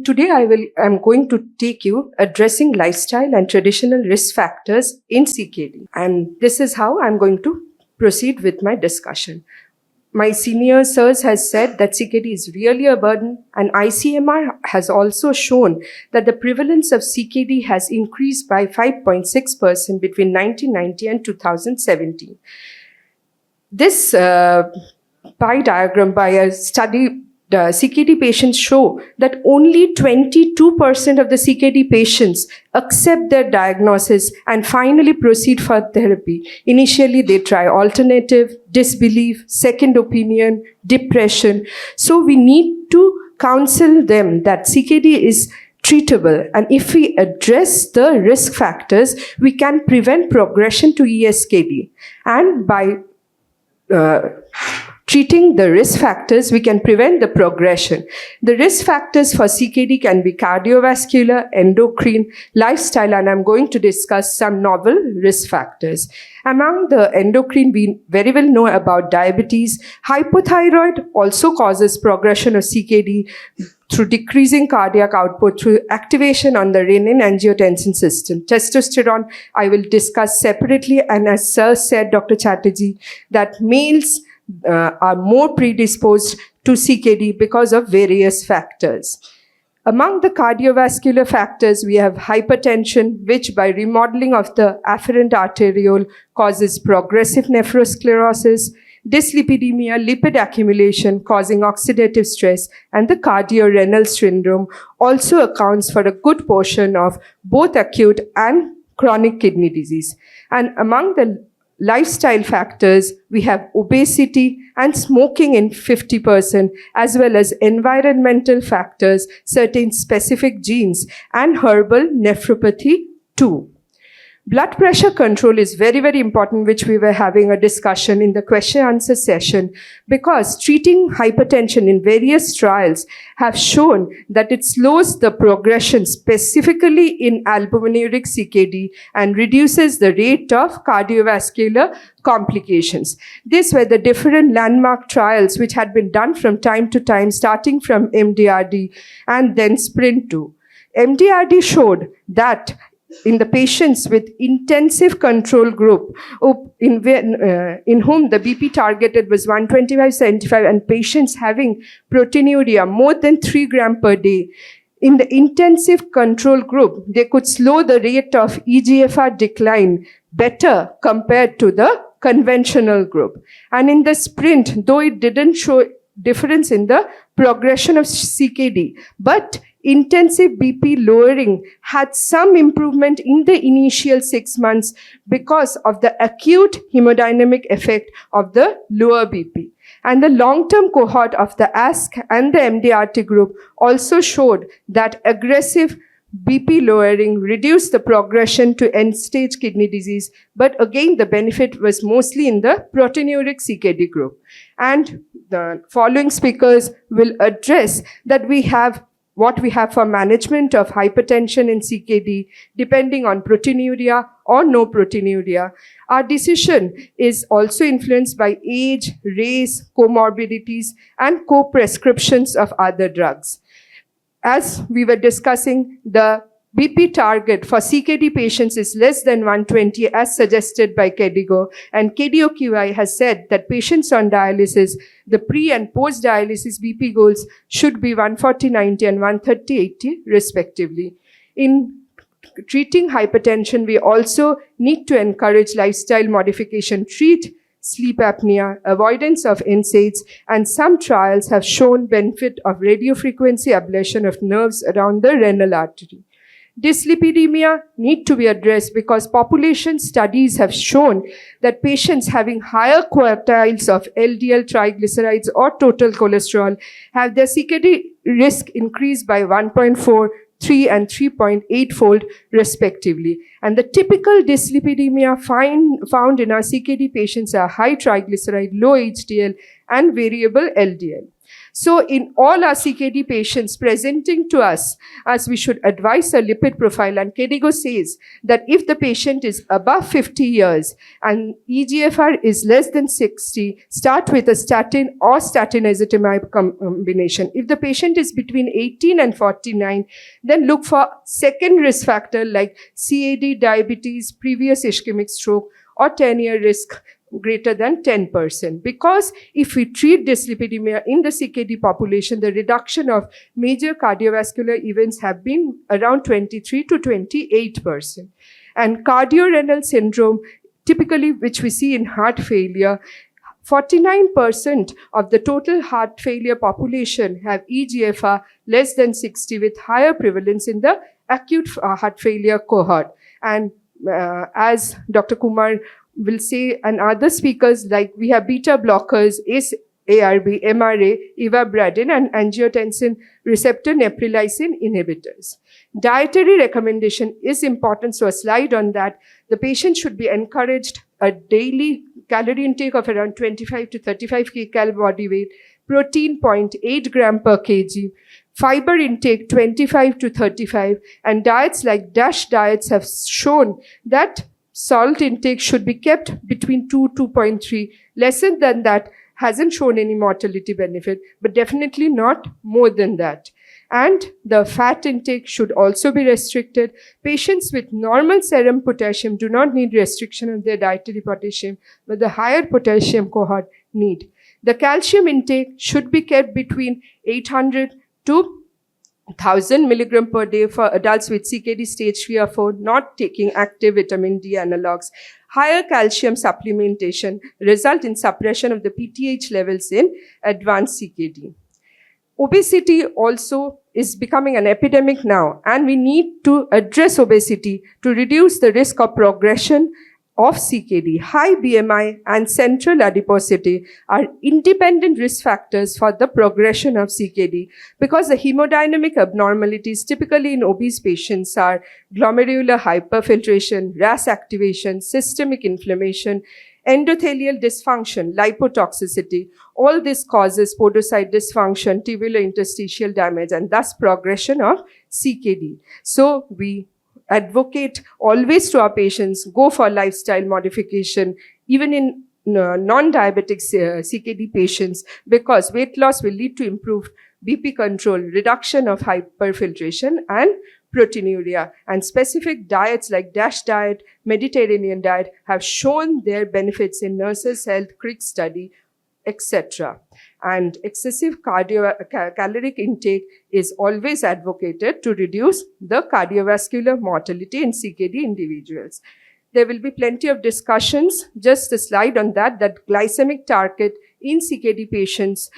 today I'm going to take you addressing lifestyle and traditional risk factors in CKD. And this is how I'm going to proceed with my discussion. My senior sirs has said that CKD is really a burden, and ICMR has also shown that the prevalence of CKD has increased by 5.6% between 1990 and 2017. This pie diagram by a study, the CKD patients show that only 22% of the CKD patients accept their diagnosis and finally proceed for therapy. Initially, they try alternative, disbelief, second opinion, depression. So we need to counsel them that CKD is treatable, and if we address the risk factors, we can prevent progression to ESKD. And by treating the risk factors, we can prevent the progression. The risk factors for CKD can be cardiovascular, endocrine, lifestyle, and I'm going to discuss some novel risk factors. Among the endocrine, we very well know about diabetes. Hypothyroid also causes progression of CKD through decreasing cardiac output through activation on the renin-angiotensin system. Testosterone, I will discuss separately, and as Sir said, Dr. Chatterjee, that males are more predisposed to CKD because of various factors. Among the cardiovascular factors, we have hypertension, which by remodeling of the afferent arteriole causes progressive nephrosclerosis, dyslipidemia, lipid accumulation causing oxidative stress, and the cardiorenal syndrome also accounts for a good portion of both acute and chronic kidney disease. And among the lifestyle factors, we have obesity and smoking in 50%, as well as environmental factors, certain specific genes, and herbal nephropathy too. Blood pressure control is very, very important, which we were having a discussion in the question-answer session, because treating hypertension in various trials have shown that it slows the progression, specifically in albuminuric CKD, and reduces the rate of cardiovascular complications. These were the different landmark trials which had been done from time to time, starting from MDRD and then SPRINT2. MDRD showed that in the patients with intensive control group, in whom the BP targeted was 125/75, and patients having proteinuria more than 3 grams per day, in the intensive control group, they could slow the rate of EGFR decline better compared to the conventional group. And in the SPRINT, though it didn't show difference in the progression of CKD, but intensive BP lowering had some improvement in the initial 6 months because of the acute hemodynamic effect of the lower BP. And the long-term cohort of the ASK and the MDRT group also showed that aggressive BP lowering reduced the progression to end-stage kidney disease, but again, the benefit was mostly in the proteinuric CKD group. And the following speakers will address that what we have for management of hypertension in CKD, depending on proteinuria or no proteinuria. Our decision is also influenced by age, race, comorbidities, and co-prescriptions of other drugs. As we were discussing, the BP target for CKD patients is less than 120, as suggested by KDIGO, and KDOQI has said that patients on dialysis, the pre- and post-dialysis BP goals should be 140/90 and 130/80 respectively. In treating hypertension, we also need to encourage lifestyle modification, treat sleep apnea, avoidance of NSAIDs, and some trials have shown benefit of radiofrequency ablation of nerves around the renal artery. Dyslipidemia need to be addressed because population studies have shown that patients having higher quartiles of LDL triglycerides or total cholesterol have their CKD risk increased by 1.4, 3 and 3.8-fold respectively. And the typical dyslipidemia found in our CKD patients are high triglyceride, low HDL, and variable LDL. So in all our CKD patients presenting to us, as we should advise a lipid profile, and KDIGO says that if the patient is above 50 years and EGFR is less than 60, start with a statin or statin ezetimibe combination. If the patient is between 18 and 49, then look for second risk factor like CAD, diabetes, previous ischemic stroke, or 10-year risk greater than 10%. Because if we treat dyslipidemia in the CKD population, the reduction of major cardiovascular events have been around 23 to 28%. And cardiorenal syndrome, typically which we see in heart failure, 49% of the total heart failure population have EGFR less than 60, with higher prevalence in the acute heart failure cohort. And as Dr. Kumar will say, and other speakers, like we have beta blockers, ARB, MRA, ivabradine, and angiotensin receptor neprilysin inhibitors. Dietary recommendation is important, so a slide on that. The patient should be encouraged a daily calorie intake of around 25 to 35 kcal body weight, protein 0.8 gram per kg, fiber intake 25 to 35, and diets like DASH diets have shown that salt intake should be kept between 2.3. Lesser than that hasn't shown any mortality benefit, but definitely not more than that. And the fat intake should also be restricted. Patients with normal serum potassium do not need restriction of their dietary potassium, but the higher potassium cohort need. The calcium intake should be kept between 800 to 1000 milligram per day for adults with CKD stage 3 or 4, not taking active vitamin D analogs. Higher calcium supplementation result in suppression of the PTH levels in advanced CKD. Obesity also is becoming an epidemic now, and we need to address obesity to reduce the risk of progression of CKD. High BMI and central adiposity are independent risk factors for the progression of CKD, because the hemodynamic abnormalities typically in obese patients are glomerular hyperfiltration, RAS activation, systemic inflammation, endothelial dysfunction, lipotoxicity. All this causes podocyte dysfunction, tubular interstitial damage, and thus progression of CKD. So we advocate always to our patients, go for lifestyle modification, even in non-diabetic CKD patients, because weight loss will lead to improved BP control, reduction of hyperfiltration, and proteinuria. And specific diets like DASH diet, Mediterranean diet have shown their benefits in Nurses' Health, Crick study, etc. And excessive caloric intake is always advocated to reduce the cardiovascular mortality in CKD individuals. There will be plenty of discussions. Just a slide on that glycemic target in CKD patients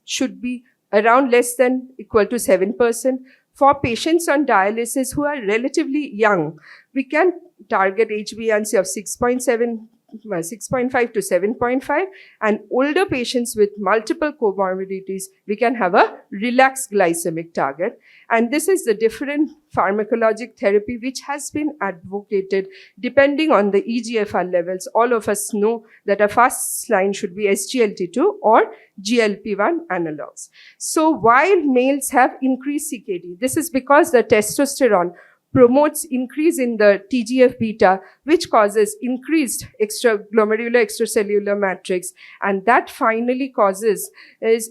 should be around less than equal to 7%. For patients on dialysis who are relatively young, we can target HbA1c of 6.5 to 7.5, and older patients with multiple comorbidities, we can have a relaxed glycemic target. And this is the different pharmacologic therapy which has been advocated depending on the EGFR levels. All of us know that a first line should be SGLT2 or GLP-1 analogs. So while males have increased CKD, this is because the testosterone promotes increase in the TGF-beta, which causes increased glomerular extracellular matrix, and that finally causes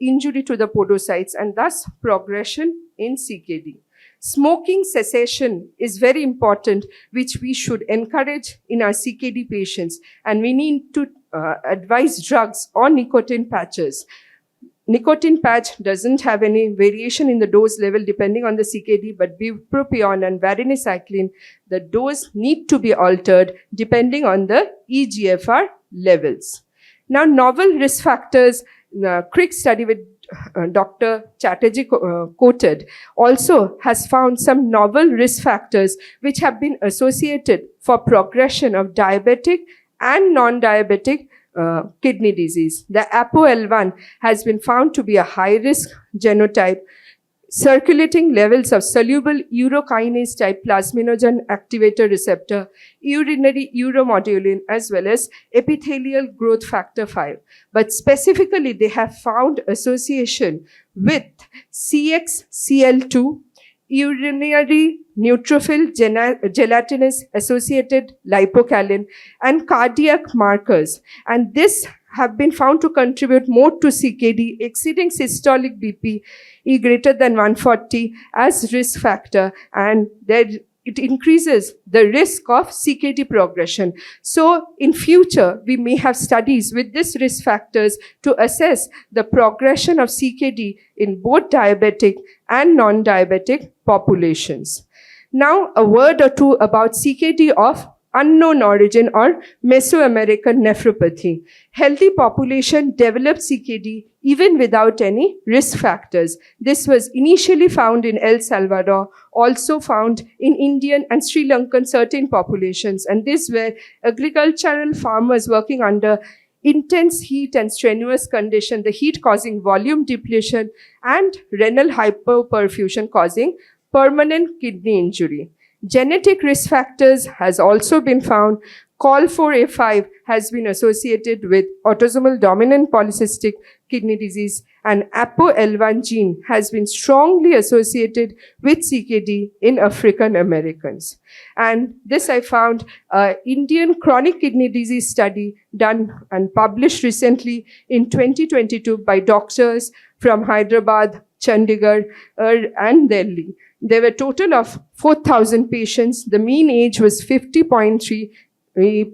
injury to the podocytes and thus progression in CKD. Smoking cessation is very important, which we should encourage in our CKD patients, and we need to advise drugs or nicotine patches. Nicotine patch doesn't have any variation in the dose level depending on the CKD, but bupropion and varenicline, the dose need to be altered depending on the EGFR levels. Now, novel risk factors, Crick study with Dr. Chatterjee quoted, also has found some novel risk factors which have been associated for progression of diabetic and non-diabetic kidney disease. The ApoL1 has been found to be a high-risk genotype. circulating levels of soluble urokinase type plasminogen activator receptor, urinary uromodulin, as well as epithelial growth factor 5. But specifically, they have found association with CXCL2, urinary neutrophil gelatinous associated lipocalin, and cardiac markers. And this have been found to contribute more to CKD exceeding systolic BP E greater than 140 as risk factor, and it increases the risk of CKD progression. So in future, we may have studies with these risk factors to assess the progression of CKD in both diabetic and non-diabetic populations. Now, a word or two about CKD of unknown origin or Mesoamerican nephropathy. Healthy population develop CKD even without any risk factors. This was initially found in El Salvador, also found in Indian and Sri Lankan certain populations. And these were agricultural farmers working under intense heat and strenuous condition, the heat causing volume depletion and renal hypoperfusion causing permanent kidney injury. Genetic risk factors has also been found. COL4A5 has been associated with autosomal dominant polycystic kidney disease, and ApoL1 gene has been strongly associated with CKD in African Americans. And this I found Indian chronic kidney disease study done and published recently in 2022 by doctors from Hyderabad, Chandigarh, and Delhi. There were a total of 4,000 patients. The mean age was 50.3,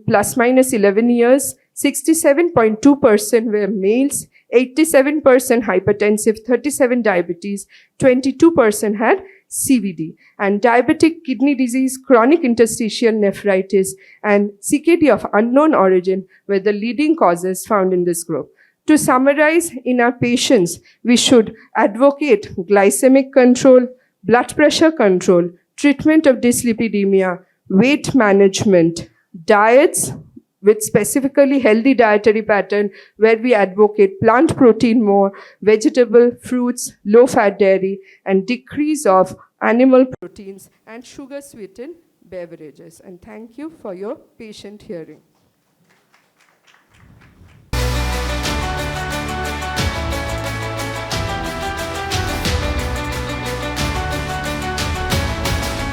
plus minus 11 years. 67.2% were males, 87% hypertensive, 37 diabetes, 22% had CVD. And diabetic kidney disease, chronic interstitial nephritis, and CKD of unknown origin were the leading causes found in this group. To summarize, in our patients, we should advocate glycemic control, blood pressure control, treatment of dyslipidemia, weight management, diets with specifically healthy dietary pattern where we advocate plant protein more, vegetable, fruits, low-fat dairy, and decrease of animal proteins and sugar-sweetened beverages. And thank you for your patient hearing.